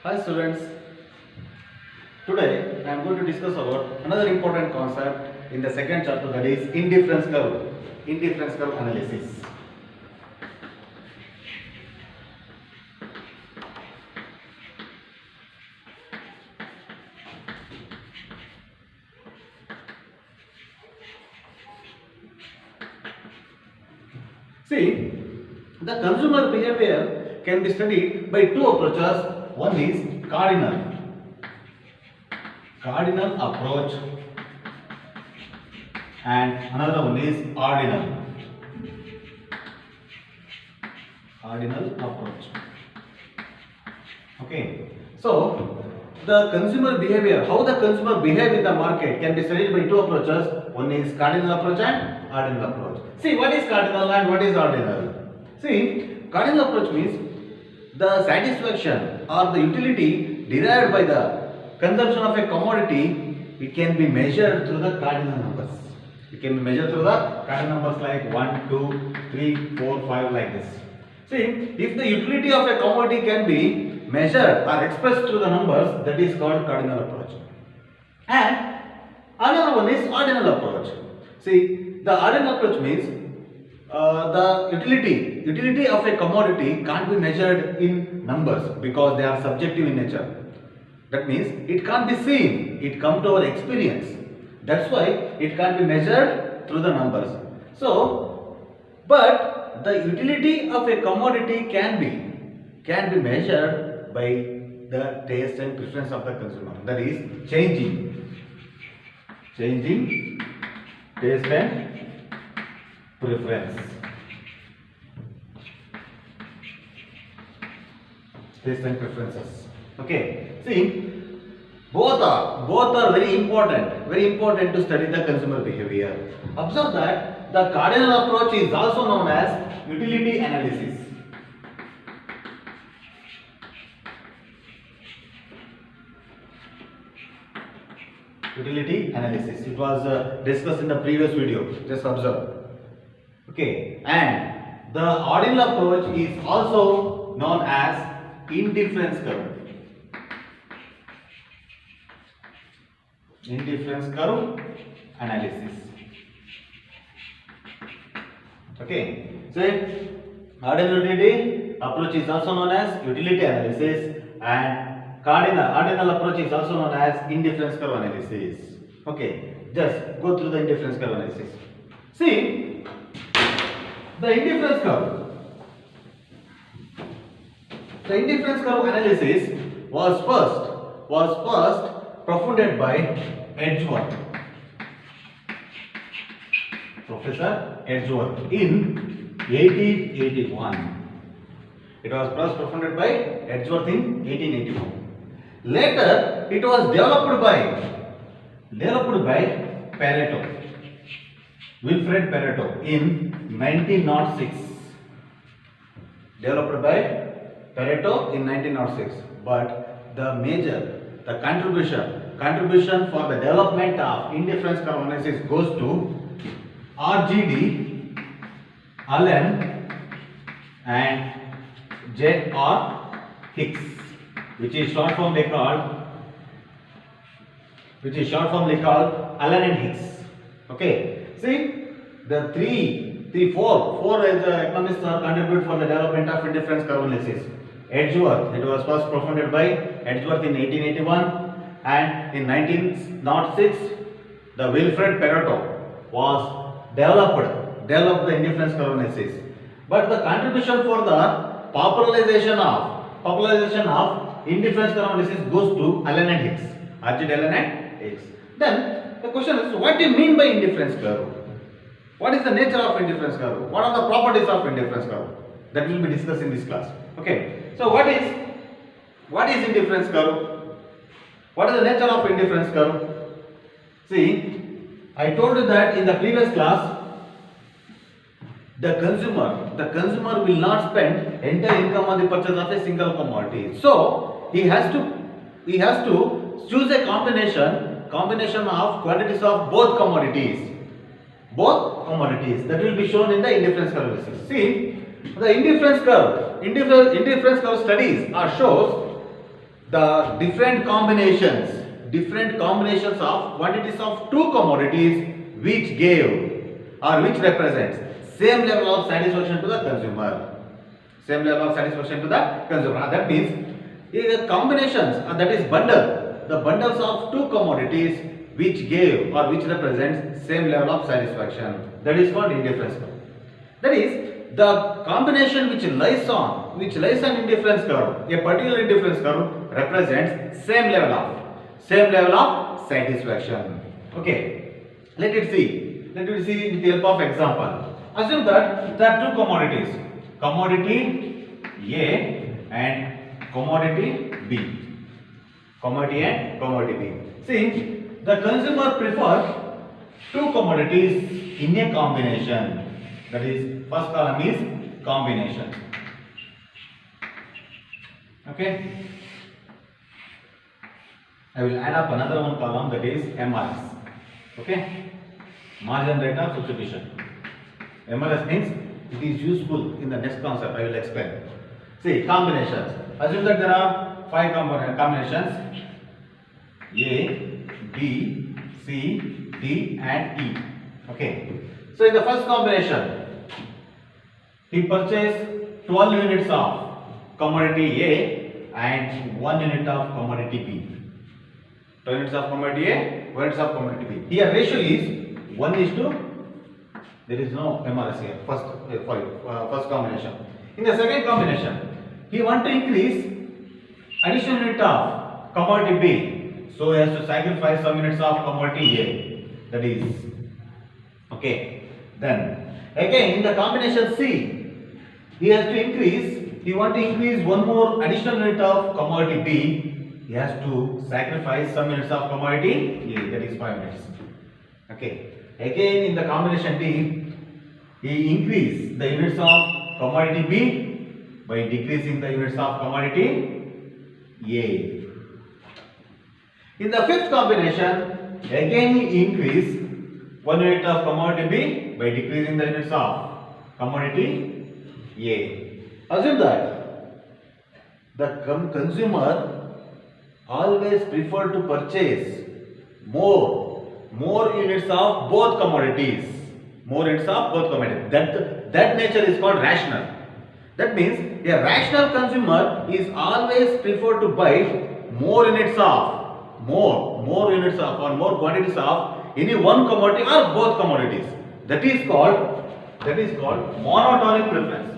Hi students, today I am going to discuss about another important concept in the second chapter, that is indifference curve analysis. See, the consumer behavior can be studied by two approaches. One is cardinal approach, and another one is ordinal approach. Okay, so the consumer behavior, how the consumer behave in the market, can be studied by two approaches. One is cardinal approach and ordinal approach. See, what is cardinal and what is ordinal? See, cardinal approach means the satisfaction or the utility derived by the consumption of a commodity, it can be measured through the cardinal numbers. It can be measured through the cardinal numbers like 1, 2, 3, 4, 5, like this. See, if the utility of a commodity can be measured or expressed through the numbers, that is called cardinal approach. And another one is ordinal approach. See, the ordinal approach means the utility of a commodity can't be measured in numbers because they are subjective in nature. That means it can't be seen, it comes to our experience. That's why it can't be measured through the numbers. So, but the utility of a commodity can be measured by the taste and preference of the consumer. That is changing taste and preference. Taste and preferences. Okay. See, both are very important to study the consumer behavior. Observe that the cardinal approach is also known as utility analysis. Utility analysis. It was discussed in the previous video. Just observe. Okay, and the ordinal approach is also known as indifference curve. Indifference curve analysis. Okay, so ordinal utility approach is also known as utility analysis, and ordinal approach is also known as indifference curve analysis. Okay, just go through the indifference curve analysis. See, the indifference curve analysis was first propounded by Edgeworth, Professor Edgeworth, in 1881. It was first propounded by Edgeworth in 1881. Later, it was developed by Pareto, Wilfred Pareto, in 1906. Developed by Pareto in 1906. But the contribution for the development of indifference curve analysis goes to RGD, Allen, and J.R. Hicks, which is short formally called Allen and Hicks. Okay, see, the four economists are contributed for the development of indifference curve analysis. Edgeworth, it was first propounded by Edgeworth in 1881, and in 1906, the Wilfred Pareto was developed the indifference curve analysis. But the contribution for the popularization of indifference curve analysis goes to Allen and Hicks, RGD, Allen and Hicks. Then the question is, what do you mean by indifference curve? What is the nature of indifference curve? What are the properties of indifference curve? That will be discussed in this class. Okay. So what is indifference curve? What is the nature of indifference curve? See, I told you that in the previous class, the consumer will not spend entire income on the purchase of a single commodity. So he has to choose a combination of quantities of both commodities. That will be shown in the indifference curve analysis. See, the indifference curve studies or shows the different combinations of quantities of two commodities which gave or which represents same level of satisfaction to the consumer. Same level of satisfaction to the consumer. That means the combinations, that is the bundles of two commodities which gave or which represents same level of satisfaction. That is called indifference curve. That is the combination which lies on indifference curve. A particular indifference curve represents same level of satisfaction. Okay, let it see with the help of example. Assume that there are two commodities, commodity A and commodity B. Commodity A and commodity B. See, the consumer prefers two commodities in a combination. That is, first column is combination. Okay. I will add up another one column, that is MRS. Okay. Margin rate of substitution. MRS means it is useful in the next concept. I will explain. See, combinations. Assume that there are 5 combinations: A, B, C, D, and E. Okay. So in the first combination, he purchased 12 units of commodity A and 1 unit of commodity B. 12 units of commodity A, 1 unit of commodity B. Here ratio is 1:, there is no MRS here. First combination. In the second combination, he want to increase additional unit of commodity B, so he has to sacrifice some units of commodity A. That is okay. Then again in the combination C, he want to increase one more additional unit of commodity B. He has to sacrifice some units of commodity A, that is 5 units. Okay. Again in the combination D, he increase the units of commodity B by decreasing the units of commodity A. In the fifth combination, again he increase 1 unit of commodity B by decreasing the units of commodity A. Assume that the consumer always prefer to purchase more units of both commodities. That nature is called rational. That means a rational consumer is always prefer to buy more units of or more quantities of any one commodity or both commodities. That is called monotonic preference.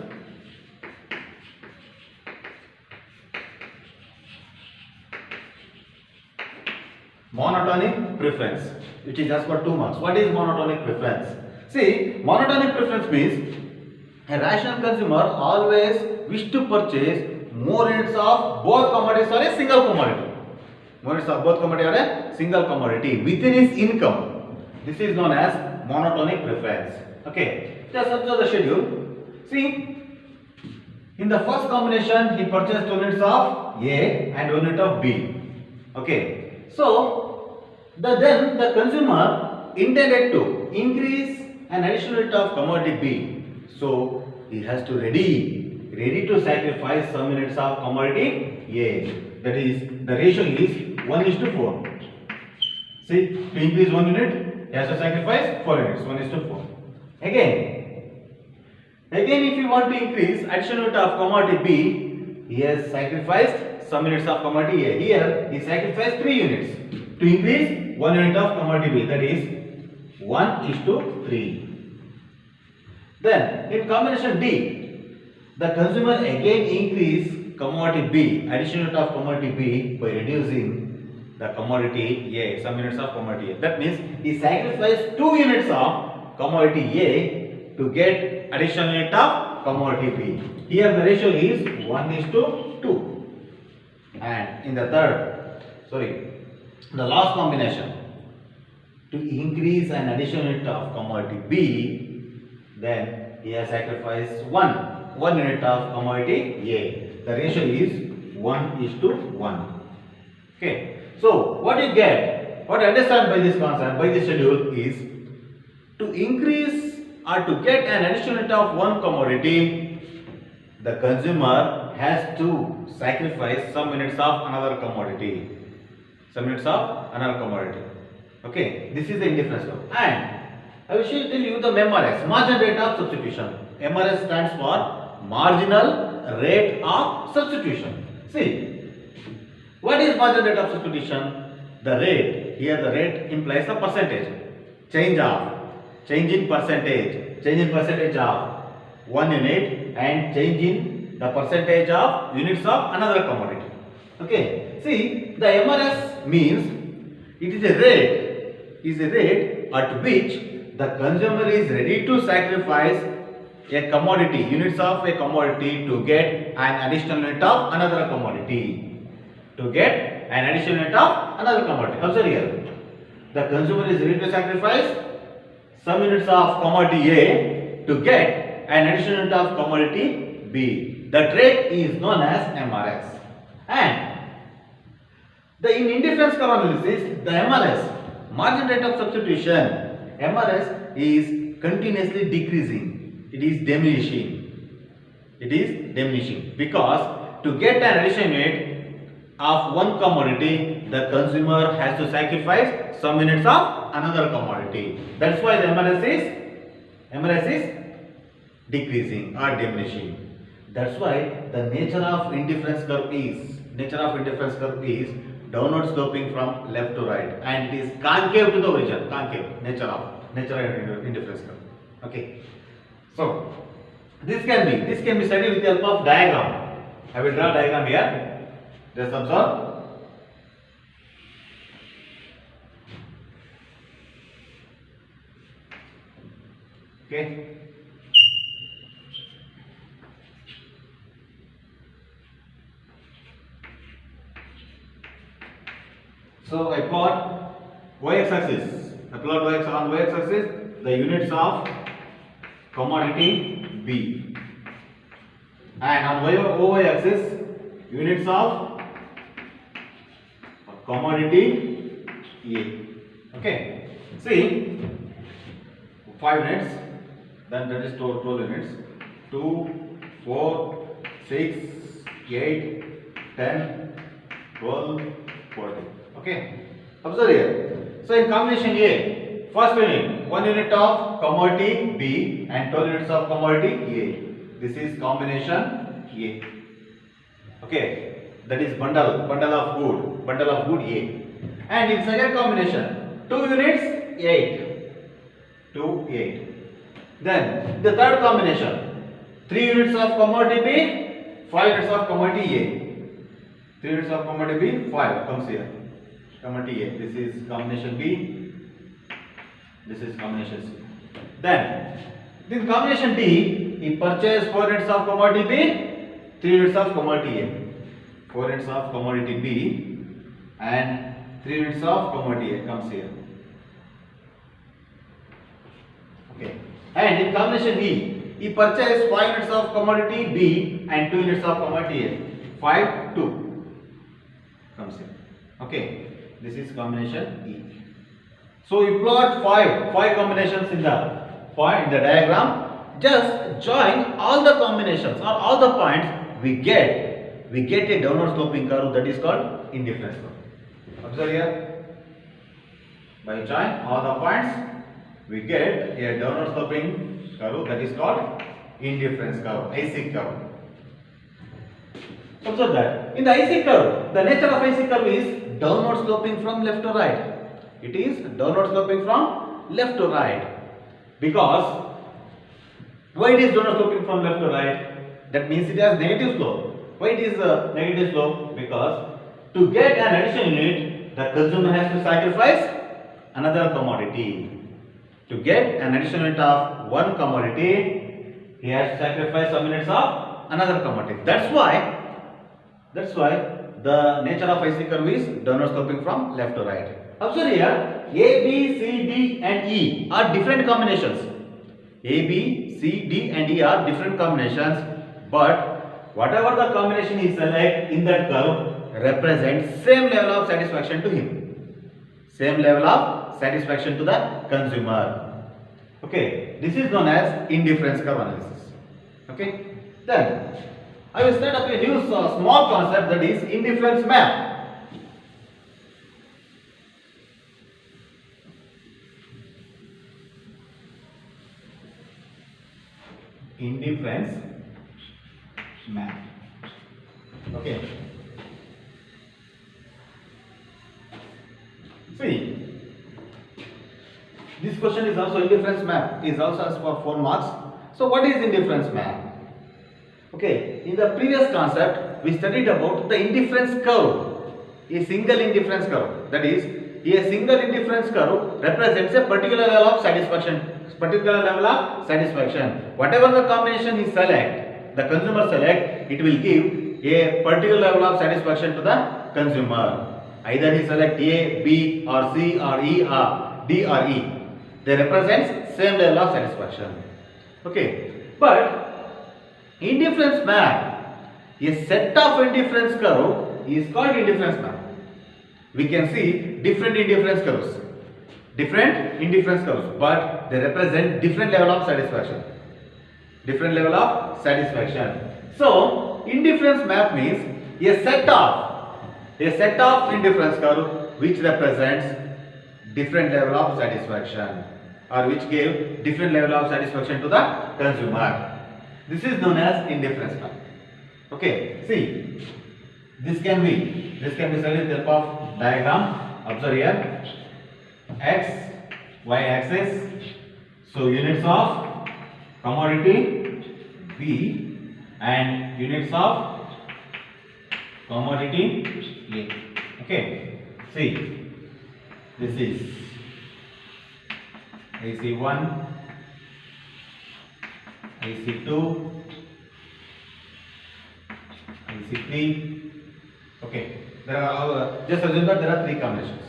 Monotonic preference, which is just for 2 marks. What is monotonic preference? See, monotonic preference means a rational consumer always wish to purchase more units of both commodities or a single commodity. More units of both commodity or a single commodity within his income. This is known as monotonic preference. Okay, just observe the schedule. See, in the first combination, he purchased 2 units of A and 1 unit of B. Okay, so then the consumer intended to increase an additional unit of commodity B. So he has to ready to sacrifice some units of commodity A. That is, the ratio is 1:4. See, to increase 1 unit, he has to sacrifice 4 units. 1:4. Again, if you want to increase additional unit of commodity B, he has sacrificed some units of commodity A. Here, he sacrificed 3 units to increase 1 unit of commodity B. That is 1:3. Then, in combination D, the consumer again increase commodity B, additional unit of commodity B by reducing the commodity A, some units of commodity A. That means he sacrificed 2 units of commodity A to get additional unit of commodity B. Here the ratio is 1:2. And in the last combination, to increase an additional unit of commodity B, then he has sacrificed 1 unit of commodity A. The ratio is 1:1. Okay. So what you get, what you understand by this concept, by this schedule is to increase or to get an additional unit of one commodity, the consumer has to sacrifice some units of another commodity. Some units of another commodity. Okay, this is the indifference curve. And I will tell you the MRS, marginal rate of substitution. MRS stands for marginal rate of substitution. See, what is marginal rate of substitution? The rate, here the rate implies the percentage. Change in percentage of 1 unit and change in the percentage of units of another commodity. Okay, see, the MRS means it is a rate at which the consumer is ready to sacrifice a commodity, units of a commodity to get an additional unit of another commodity. Observe here. The consumer is ready to sacrifice some units of commodity A to get an additional unit of commodity B. That rate is known as MRS. And in indifference curve analysis, the MRS, margin rate of substitution, MRS is continuously decreasing. It is diminishing because to get an additional unit of one commodity, the consumer has to sacrifice some units of another commodity. That's why the MRS is decreasing or diminishing. That's why the nature of indifference curve is downward sloping from left to right, and it is concave to the origin. Nature of indifference curve. Okay. So this can be studied with the help of diagram. I will draw a diagram here. Just observe. Okay. So I plot y-axis. On y-axis the units of commodity B, and on y-axis units of commodity A. Okay. See, 5 units, then that is 12 units. 2, 4, 6, 8, 10, 12, 14. Okay. Observe here. So in combination A, first unit, 1 unit of commodity B and 12 units of commodity A. This is combination A. Okay. That is bundle of good A. And in second combination, 2 units 8. Then the third combination, 3 units of commodity B, 5 units of commodity A. 3 units of commodity B, 5 comes here. Commodity A. This is combination B. This is combination C. Then in combination D, he purchased 4 units of commodity B, 3 units of commodity A. 4 units of commodity B and 3 units of commodity A comes here. Okay. And in combination E, he purchased 5 units of commodity B and 2 units of commodity A. 5, 2 comes here. Okay. This is combination E. So you plot 5 combinations in the diagram. Just join all the combinations or all the points, we get a downward sloping curve that is called indifference curve. Observe here. By join all the points, we get a downward sloping curve that is called indifference curve, IC curve. Observe that. In the IC curve, the nature of IC curve is downward sloping from left to right. It is downward sloping from left to right. Because why it is downward sloping from left to right? That means it has negative slope. Why it is a negative slope? Because to get an additional unit, the consumer has to sacrifice another commodity. To get an additional unit of one commodity, he has to sacrifice some units of another commodity. That's why the nature of IC curve is downward sloping from left to right. Observe here, A, B, C, D and E are different combinations. A, B, C, D and E are different combinations, but whatever the combination he select in that curve represents same level of satisfaction to him. Same level of satisfaction to the consumer. Okay, this is known as indifference curve analysis. Okay, then I will start up a new small concept, that is indifference map. Indifference map. Okay. See, this question is also indifference map, is also asked for 4 marks. So what is indifference map? Okay, in the previous concept we studied about the indifference curve, a single indifference curve. That is, a single indifference curve represents a particular level of satisfaction. Whatever the combination he select, the consumer select, it will give a particular level of satisfaction to the consumer. Either he select A, B, or C, or E, or D, or E. They represent same level of satisfaction. Okay, but indifference map, a set of indifference curve is called indifference map. We can see different indifference curves, but they represent different level of satisfaction. So indifference map means a set of indifference curve which represents different level of satisfaction, or which gave different level of satisfaction to the consumer. This is known as indifference map. Okay, see, this can be studied with the help of diagram. Observe here, x, y axis, so units of commodity B and units of commodity A. Okay, see, this is IC1, IC2, IC3. Okay, there are just assume that there are 3 combinations,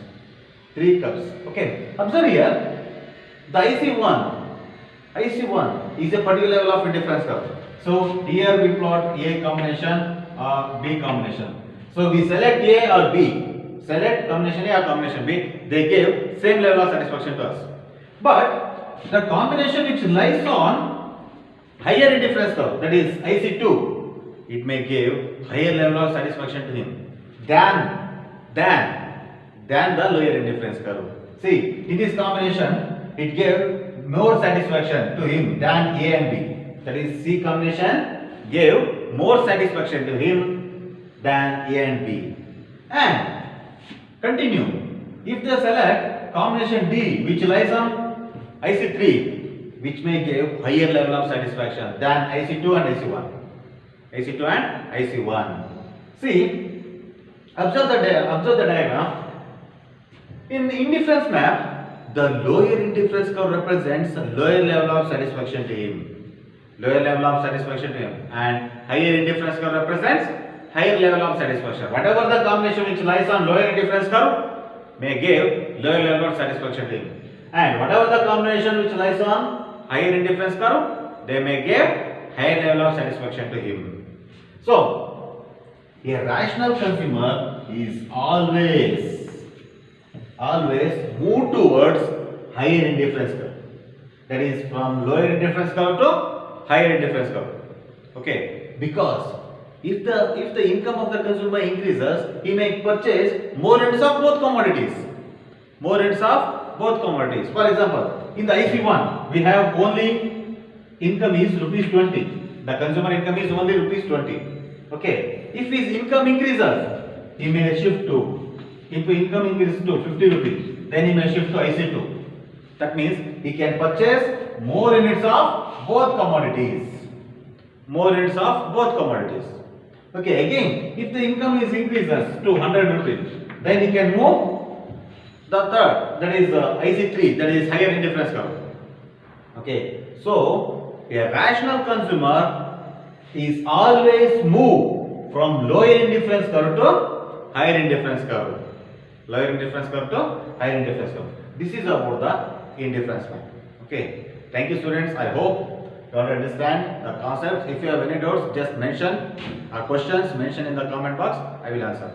3 curves. Okay, observe here, the IC1 is a particular level of indifference curve. So here we plot A combination or B combination. So we select A or B, select combination A or combination B, they give same level of satisfaction to us. But the combination which lies on higher indifference curve, that is IC2, it may give higher level of satisfaction to him than the lower indifference curve. See, in this combination, it gave more satisfaction to him than A and B. That is, C combination gave more satisfaction to him than A and B. And continue. If they select combination D, which lies on IC3, which may give higher level of satisfaction than IC2 and IC1. See, observe the diagram. In the indifference map, the lower indifference curve represents a lower level of satisfaction to him. And higher indifference curve represents higher level of satisfaction. Whatever the combination which lies on lower indifference curve may give lower level of satisfaction to him. And whatever the combination which lies on higher indifference curve, they may give higher level of satisfaction to him. So, a rational consumer is always move towards higher indifference curve. That is, from lower indifference curve to higher indifference curve. Okay, because if the income of the consumer increases, he may purchase more units of both commodities. For example, in the IC1, we have only income is rupees 20. The consumer income is only rupees 20. Okay, if his income increases, he may shift to, if income increases to 50 rupees, then he may shift to IC2. That means he can purchase more units of both commodities. Okay, again, if the income is increases to 100 rupees, then he can move the third, that is IC3, that is higher indifference curve. Okay, so a rational consumer is always move from lower indifference curve to higher indifference curve. This is about the indifference map. Okay, thank you students. I hope you understand the concepts. If you have any doubts, just mention questions, mention in the comment box. I will answer.